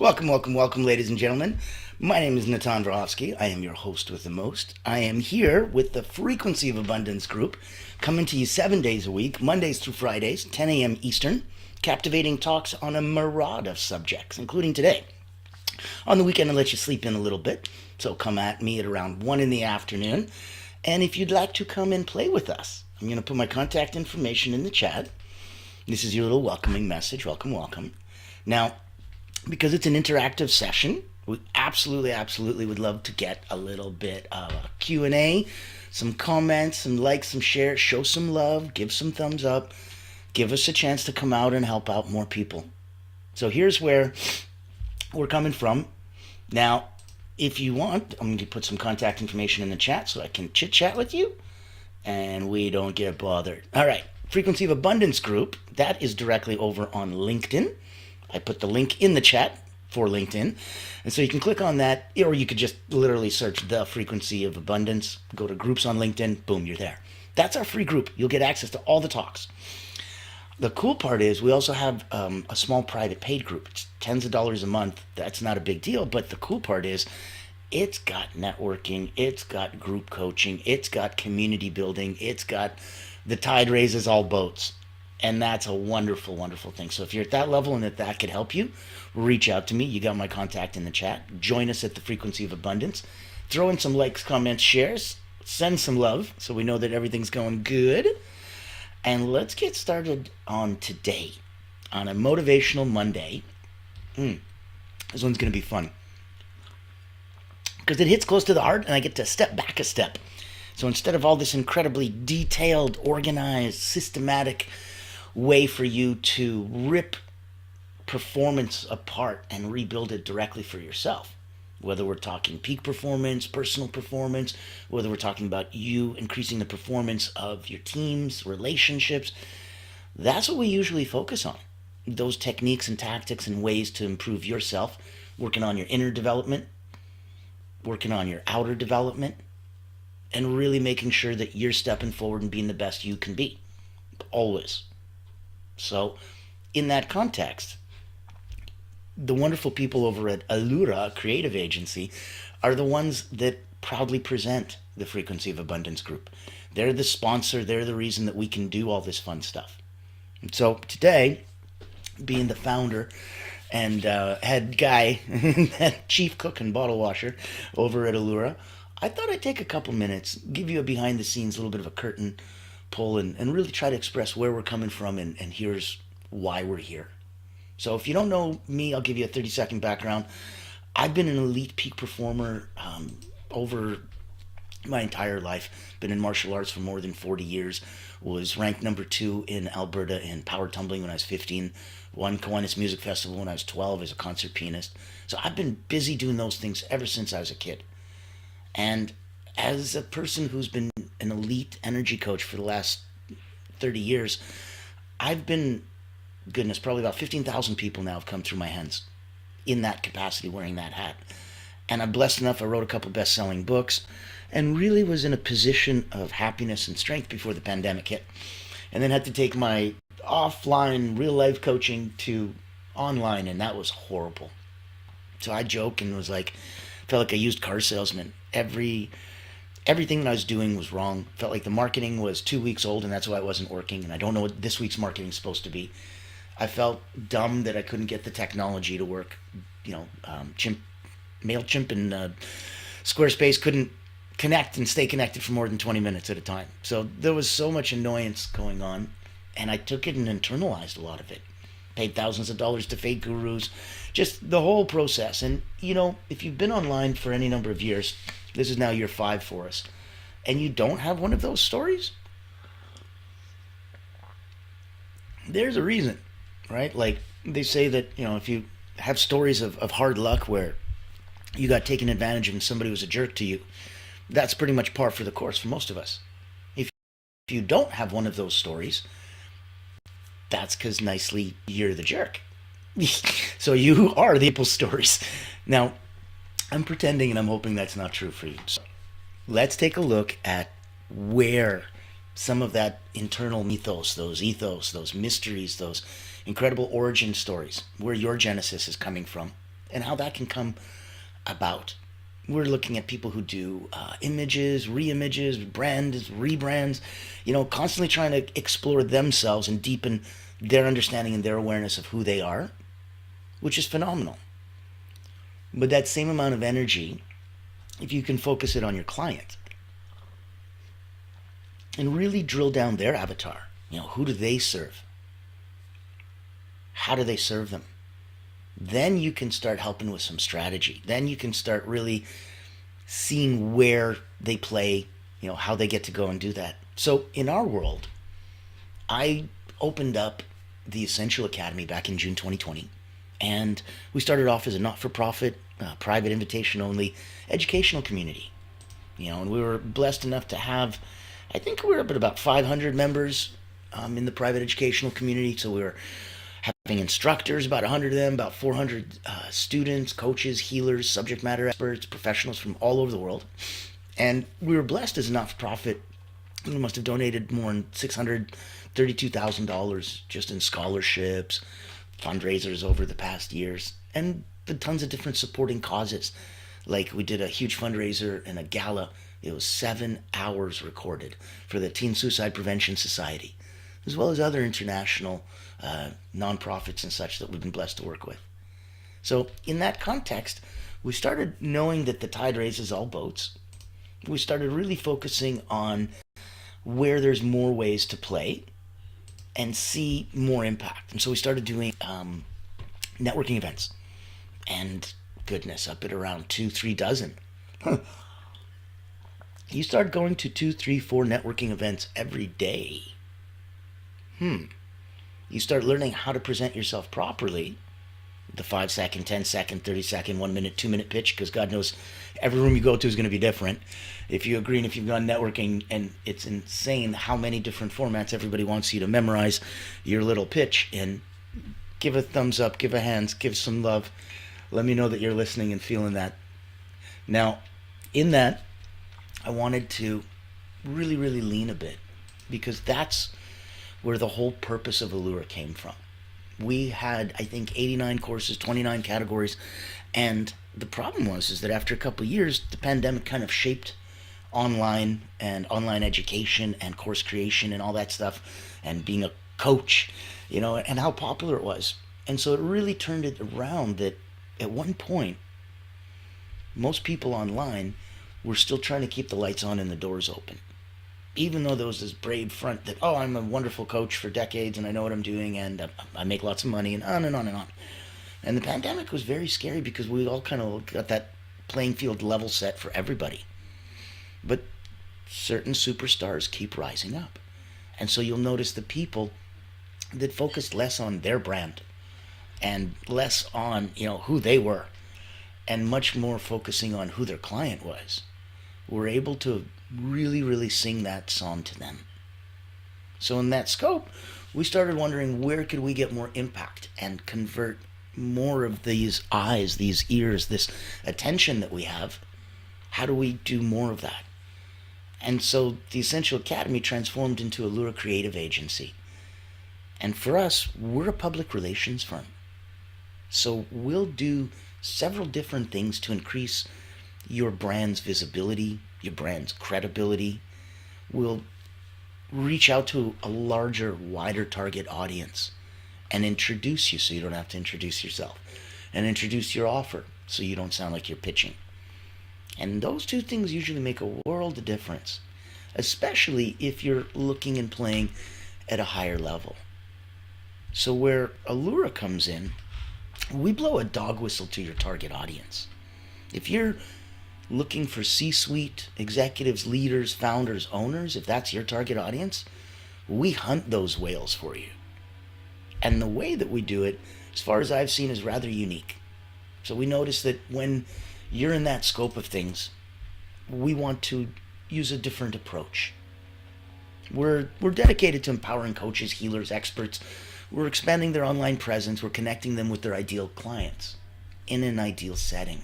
Welcome, welcome, welcome, ladies and gentlemen. My name is Natan Vrhovsky. I am your host with the most. I am here with the Frequency of Abundance group, coming to you 7 days a week, Mondays through Fridays, 10 a.m. Eastern, captivating talks on a myriad of subjects, including today. On the weekend, I'll let you sleep in a little bit, so come at me at around 1 in the afternoon. And if you'd like to come and play with us, I'm going to put my contact information in the chat. This is your little welcoming message. Welcome, welcome. Now, because it's an interactive session, we absolutely would love to get a little bit of a Q&A, some comments, some likes, some shares, show some love, give some thumbs up, give us a chance to come out and help out more people. So here's where we're coming from. Now, if you want, I'm going to put some contact information in the chat so I can chit chat with you and we don't get bothered. All right, Frequency of Abundance group, that is directly over on LinkedIn. I put the link in the chat for LinkedIn. And so you can click on that, or you could just literally search the Frequency of Abundance, go to groups on LinkedIn, boom, you're there. That's our free group. You'll get access to all the talks. The cool part is we also have a small private paid group. It's tens of dollars a month. That's not a big deal. But the cool part is it's got networking. It's got group coaching. It's got community building. It's got the tide raises all boats. And that's a wonderful, wonderful thing. So if you're at that level and that could help you, reach out to me. You got my contact in the chat. Join us at the Frequency of Abundance. Throw in some likes, comments, shares. Send some love so we know that everything's going good. And let's get started on today, on a motivational Monday. This one's going to be fun because it hits close to the heart and I get to step back a step. So instead of all this incredibly detailed, organized, systematic way for you to rip performance apart and rebuild it directly for yourself, whether we're talking peak performance, personal performance, whether we're talking about you increasing the performance of your teams, relationships, that's what we usually focus on. Those techniques and tactics and ways to improve yourself, working on your inner development, working on your outer development, and really making sure that you're stepping forward and being the best you can be. Always. So, in that context, the wonderful people over at Allura Creative Agency are the ones that proudly present the Frequency of Abundance group. They're the sponsor. They're the reason that we can do all this fun stuff. And so today, being the founder and head guy, chief cook and bottle washer over at Allura, I thought I'd take a couple minutes, give you a behind the scenes, little bit of a curtain pull, and really try to express where we're coming from and here's why we're here. So if you don't know me, I'll give you a 30-second background. I've been an elite peak performer over my entire life. Been in martial arts for more than 40 years. Was ranked number 2 in Alberta in power tumbling when I was 15. Won Kiwanis Music Festival when I was 12 as a concert pianist. So I've been busy doing those things ever since I was a kid. And as a person who's been an elite energy coach for the last 30 years, I've been, goodness, probably about 15,000 people now have come through my hands in that capacity, wearing that hat. And I'm blessed enough, I wrote a couple best-selling books and really was in a position of happiness and strength before the pandemic hit. And then had to take my offline real-life coaching to online, and that was horrible. So I joke and was like, felt like a used car salesman. Everything that I was doing was wrong. Felt like the marketing was 2 weeks old and that's why it wasn't working. And I don't know what this week's marketing is supposed to be. I felt dumb that I couldn't get the technology to work. MailChimp and Squarespace couldn't connect and stay connected for more than 20 minutes at a time. So there was so much annoyance going on, and I took it and internalized a lot of it. Paid thousands of dollars to fake gurus, just the whole process. And, if you've been online for any number of years, this is now year 5 for us, and you don't have one of those stories, there's a reason, right? Like they say that, if you have stories of hard luck where you got taken advantage of and somebody was a jerk to you, that's pretty much par for the course for most of us. If you don't have one of those stories, that's because nicely you're the jerk. So you are the Apple stories. Now, I'm pretending and I'm hoping that's not true for you. So let's take a look at where some of that internal ethos, those mysteries, those incredible origin stories, where your genesis is coming from, and how that can come about. We're looking at people who do images, re-images, brands, rebrands, constantly trying to explore themselves and deepen their understanding and their awareness of who they are, which is phenomenal. But that same amount of energy, if you can focus it on your client and really drill down their avatar, who do they serve? How do they serve them? Then you can start helping with some strategy. Then you can start really seeing where they play, how they get to go and do that. So in our world, I opened up the Essential Academy back in June 2020. And we started off as a not-for-profit, private invitation-only educational community. And we were blessed enough to have, I think we were up at about 500 members in the private educational community. So we were having instructors, about 100 of them, about 400 students, coaches, healers, subject matter experts, professionals from all over the world. And we were blessed as a not-for-profit. We must have donated more than $632,000 just in scholarships, fundraisers over the past years, and the tons of different supporting causes. Like we did a huge fundraiser and a gala. It was 7 hours recorded for the Teen Suicide Prevention Society, as well as other international nonprofits and such that we've been blessed to work with. So in that context, we started knowing that the tide raises all boats. We started really focusing on where there's more ways to play and see more impact. And so we started doing networking events. And goodness, up at around 2-3 dozen. You start going to 2, 3, 4 networking events every day. You start learning how to present yourself properly. The 5-second, 10-second, 30-second, 1 minute, 2 minute pitch, because God knows every room you go to is going to be different. If you agree and if you've gone networking, and it's insane how many different formats everybody wants you to memorize your little pitch in. Give a thumbs up, give a hands, give some love. Let me know that you're listening and feeling that. Now, in that, I wanted to really, really lean a bit, because that's where the whole purpose of Allura came from. We had, I think, 89 courses, 29 categories, and the problem is that after a couple of years, the pandemic kind of shaped online and online education and course creation and all that stuff, and being a coach, and how popular it was. And so it really turned it around that at one point, most people online were still trying to keep the lights on and the doors open. Even though there was this brave front that, I'm a wonderful coach for decades and I know what I'm doing and I make lots of money and on and on and on. And the pandemic was very scary because we all kind of got that playing field level set for everybody. But certain superstars keep rising up. And so you'll notice the people that focused less on their brand and less on, who they were, and much more focusing on who their client was, were able to really, really sing that song to them. So in that scope, we started wondering where could we get more impact and convert more of these eyes, these ears, this attention that we have. How do we do more of that? And so the Essential Academy transformed into Allura Creative Agency. And for us, we're a public relations firm. So we'll do several different things to increase your brand's visibility, your brand's credibility. We'll reach out to a larger, wider target audience and introduce you so you don't have to introduce yourself, and introduce your offer so you don't sound like you're pitching. And those two things usually make a world of difference, especially if you're looking and playing at a higher level. So where Allura comes in, we blow a dog whistle to your target audience. If you're looking for C-suite executives, leaders, founders, owners, if that's your target audience, we hunt those whales for you. And the way that we do it, as far as I've seen, is rather unique. So we notice that when you're in that scope of things, we want to use a different approach. We're dedicated to empowering coaches, healers, experts. We're expanding their online presence. We're connecting them with their ideal clients in an ideal setting.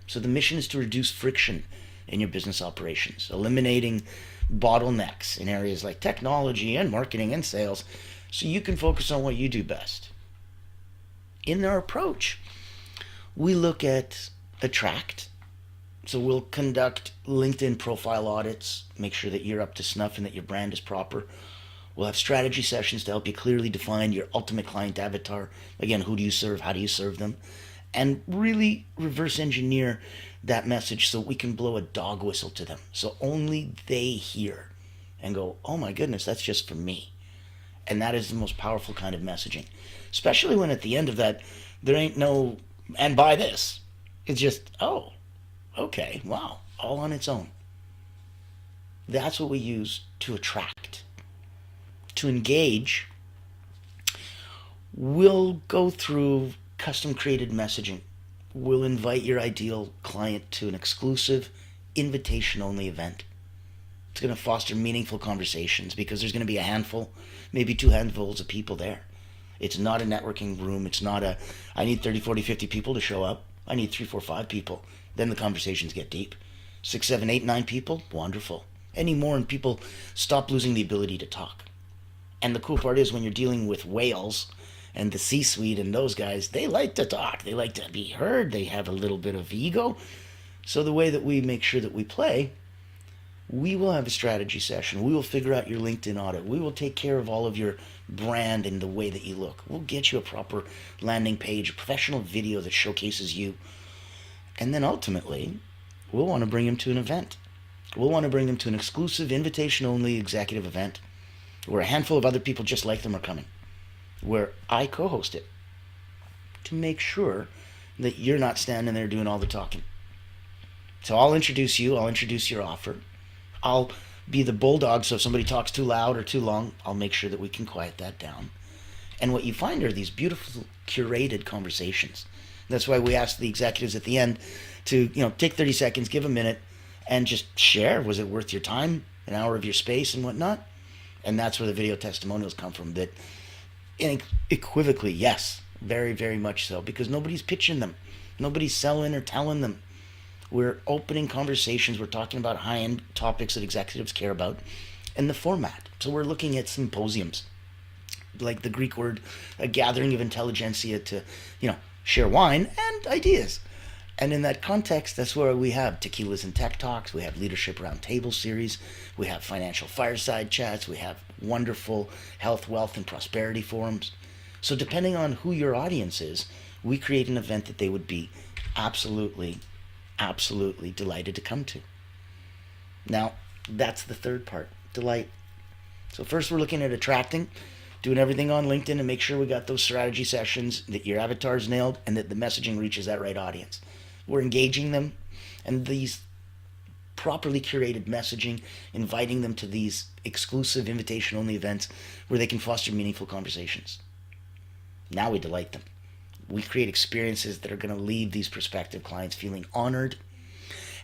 So the mission is to reduce friction in your business operations, eliminating bottlenecks in areas like technology and marketing and sales, so you can focus on what you do best. In our approach, We look at attract. So we'll conduct LinkedIn profile audits, make sure that you're up to snuff and that your brand is proper. We'll have strategy sessions to help you clearly define your ultimate client avatar. Again, who do you serve? How do you serve them? And really reverse engineer that message so we can blow a dog whistle to them. So only they hear and go, oh my goodness, that's just for me. And that is the most powerful kind of messaging. Especially when at the end of that, there ain't no, and buy this. It's just, oh, okay, wow, all on its own. That's what we use to attract. To engage, we'll go through custom created messaging. We'll invite your ideal client to an exclusive, invitation only event. It's going to foster meaningful conversations because there's going to be a handful, maybe two handfuls of people there. It's not a networking room. It's not a, I need 30, 40, 50 people to show up. I need 3, 4, 5 people. Then the conversations get deep. 6, 7, 8, 9 people, wonderful. Any more and people stop losing the ability to talk. And the cool part is when you're dealing with whales and the C-suite and those guys, they like to talk. They like to be heard. They have a little bit of ego. So the way that we make sure that we play, we will have a strategy session. We will figure out your LinkedIn audit. We will take care of all of your brand and the way that you look. We'll get you a proper landing page, a professional video that showcases you. And then ultimately, we'll want to bring them to an event. We'll want to bring them to an exclusive, invitation-only executive event where a handful of other people just like them are coming, where I co-host it to make sure that you're not standing there doing all the talking. So I'll introduce you. I'll introduce your offer. I'll be the bulldog, so if somebody talks too loud or too long, I'll make sure that we can quiet that down. And what you find are these beautiful, curated conversations. That's why we ask the executives at the end to, take 30 seconds, give a minute, and just share. Was it worth your time, an hour of your space and whatnot? And that's where the video testimonials come from. That unequivocally, yes, very, very much so, because nobody's pitching them. Nobody's selling or telling them. We're opening conversations. We're talking about high-end topics that executives care about, and the format. So we're looking at symposiums, like the Greek word, a gathering of intelligentsia to, share wine and ideas. And in that context, that's where we have tequilas and tech talks. We have leadership roundtable series. We have financial fireside chats. We have wonderful health, wealth, and prosperity forums. So depending on who your audience is, we create an event that they would be absolutely delighted to come to. Now, that's the third part, delight. So first we're looking at attracting, doing everything on LinkedIn to make sure we got those strategy sessions, that your avatar's nailed, and that the messaging reaches that right audience. We're engaging them, and these properly curated messaging, inviting them to these exclusive invitation-only events where they can foster meaningful conversations. Now we delight them. We create experiences that are going to leave these prospective clients feeling honored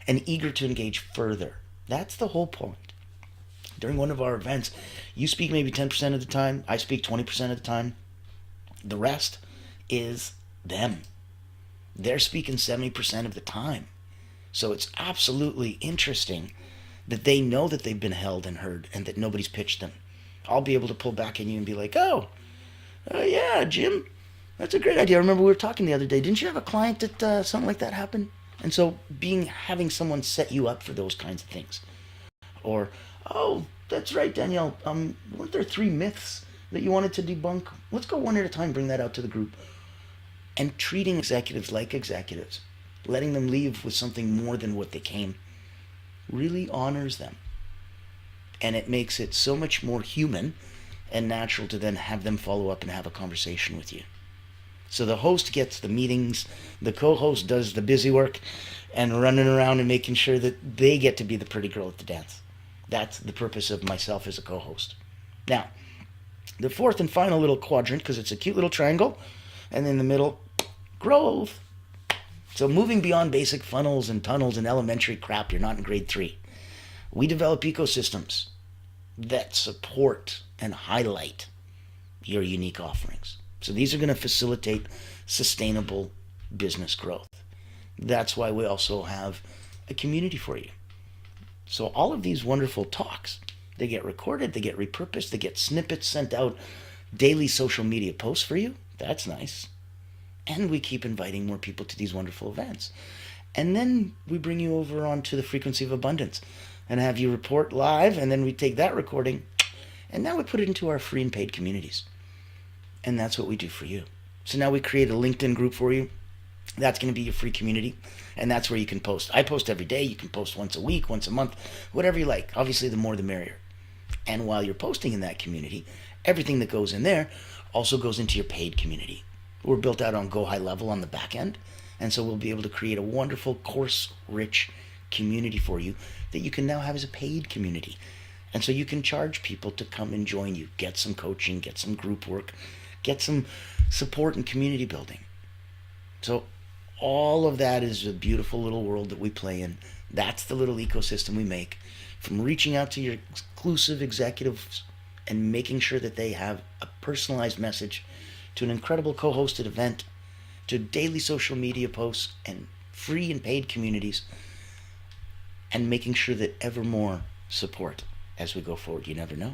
and eager to engage further. That's the whole point. During one of our events, you speak maybe 10% of the time, I speak 20% of the time. The rest is them. They're speaking 70% of the time. So it's absolutely interesting that they know that they've been held and heard and that nobody's pitched them. I'll be able to pull back in you and be like, oh yeah, Jim, that's a great idea. I remember we were talking the other day. Didn't you have a client that something like that happened? And so having someone set you up for those kinds of things. Or, oh, that's right, Danielle. Weren't there 3 myths that you wanted to debunk? Let's go one at a time, bring that out to the group. And treating executives like executives, letting them leave with something more than what they came, really honors them. And it makes it so much more human and natural to then have them follow up and have a conversation with you. So the host gets the meetings, the co-host does the busy work and running around and making sure that they get to be the pretty girl at the dance. That's the purpose of myself as a co-host. Now, the fourth and final little quadrant, because it's a cute little triangle, and in the middle, growth. So moving beyond basic funnels and tunnels and elementary crap, you're not in grade 3. We develop ecosystems that support and highlight your unique offerings. So these are going to facilitate sustainable business growth. That's why we also have a community for you. So all of these wonderful talks, they get recorded, they get repurposed, they get snippets sent out, daily social media posts for you. That's nice. And we keep inviting more people to these wonderful events. And then we bring you over onto the Frequency of Abundance and have you report live, and then we take that recording and now we put it into our free and paid communities. And that's what we do for you. So now we create a LinkedIn group for you. That's going to be your free community, and that's where you can post. I post every day. You can post once a week, once a month, whatever you like. Obviously, the more the merrier. And while you're posting in that community, everything that goes in there also goes into your paid community. We're built out on Go High Level on the back end, and so we'll be able to create a wonderful course-rich community for you that you can now have as a paid community. And so you can charge people to come and join you, get some coaching, get some group work, get some support and community building. So all of that is a beautiful little world that we play in. That's the little ecosystem we make, from reaching out to your exclusive executives and making sure that they have a personalized message, to an incredible co-hosted event, to daily social media posts and free and paid communities, and making sure that ever more support as we go forward. You never know.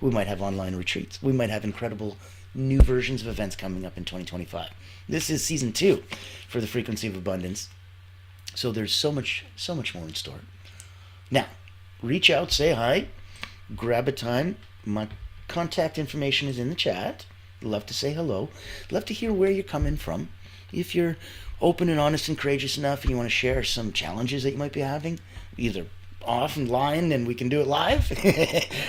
We might have online retreats. We might have incredible new versions of events coming up in 2025. This is season 2 for the Frequency of Abundance. So there's so much more in store. Now, reach out, say hi, grab a time. My contact information is in the chat. Love to say hello. Love to hear where you're coming from. If you're open and honest and courageous enough and you want to share some challenges that you might be having, either offline and we can do it live,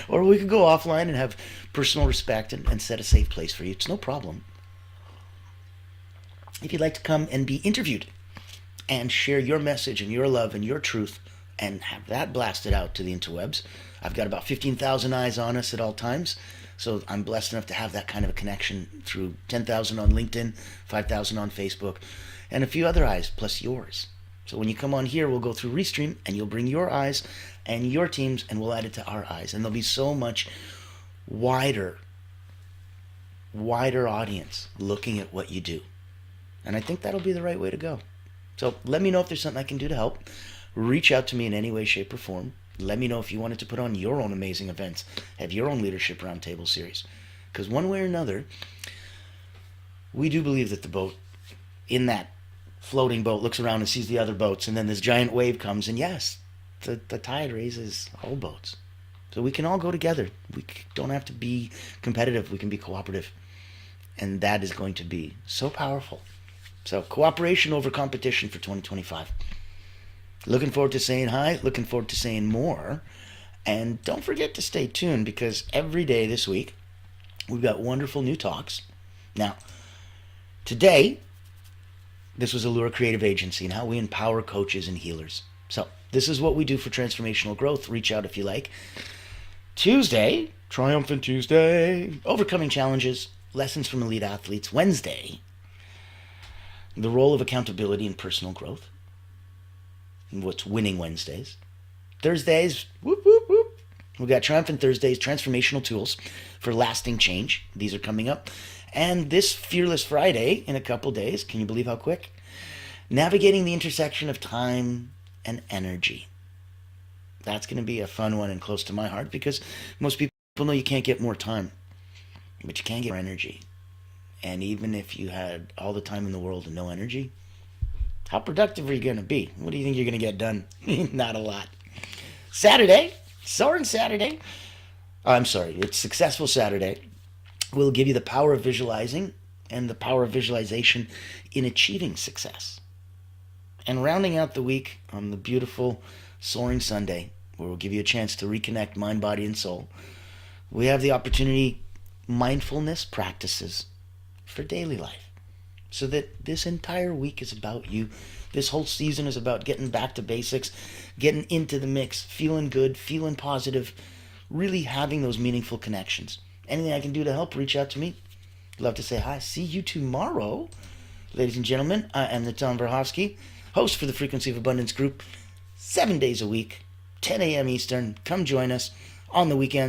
or we could go offline and have personal respect and set a safe place for you. It's no problem. If you'd like to come and be interviewed and share your message and your love and your truth and have that blasted out to the interwebs, I've got about 15,000 eyes on us at all times. So I'm blessed enough to have that kind of a connection through 10,000 on LinkedIn, 5,000 on Facebook, and a few other eyes plus yours. So when you come on here, we'll go through Restream and you'll bring your eyes and your teams and we'll add it to our eyes. And there'll be so much wider audience looking at what you do. And I think that'll be the right way to go. So let me know if there's something I can do to help. Reach out to me in any way, shape, or form. Let me know if you wanted to put on your own amazing events, have your own leadership roundtable series. Because one way or another, we do believe that the boat in that floating boat looks around and sees the other boats, and then this giant wave comes, and yes, the tide raises all boats. So we can all go together. We don't have to be competitive. We can be cooperative. And that is going to be so powerful. So cooperation over competition for 2025. Looking forward to saying hi. Looking forward to saying more. And don't forget to stay tuned, because every day this week, we've got wonderful new talks. Now, today, this was Allura Creative Agency and how we empower coaches and healers. So this is what we do for transformational growth. Reach out if you like. Tuesday, Triumphant Tuesday, overcoming challenges, lessons from elite athletes. Wednesday, the role of accountability in personal growth. And what's winning Wednesdays. Thursdays, whoop, whoop, whoop. We've got Triumphant Thursdays, transformational tools for lasting change. These are coming up. And this Fearless Friday in a couple days, can you believe how quick? Navigating the intersection of time and energy. That's going to be a fun one and close to my heart, because most people know you can't get more time, but you can get more energy. And even if you had all the time in the world and no energy, how productive are you going to be? What do you think you're going to get done? Not a lot. Saturday, Soaring Saturday. I'm sorry, it's Successful Saturday. We'll give you the power of visualizing and the power of visualization in achieving success. And rounding out the week on the beautiful Soaring Sunday, where we'll give you a chance to reconnect mind, body, and soul, we have the opportunity, mindfulness practices for daily life. So that this entire week is about you. This whole season is about getting back to basics, getting into the mix, feeling good, feeling positive, really having those meaningful connections. Anything I can do to help, reach out to me. Love to say hi. See you tomorrow. Ladies and gentlemen, I am Natan Verhovsky, host for the Frequency of Abundance group, 7 days a week, 10 a.m. Eastern. Come join us on the weekends.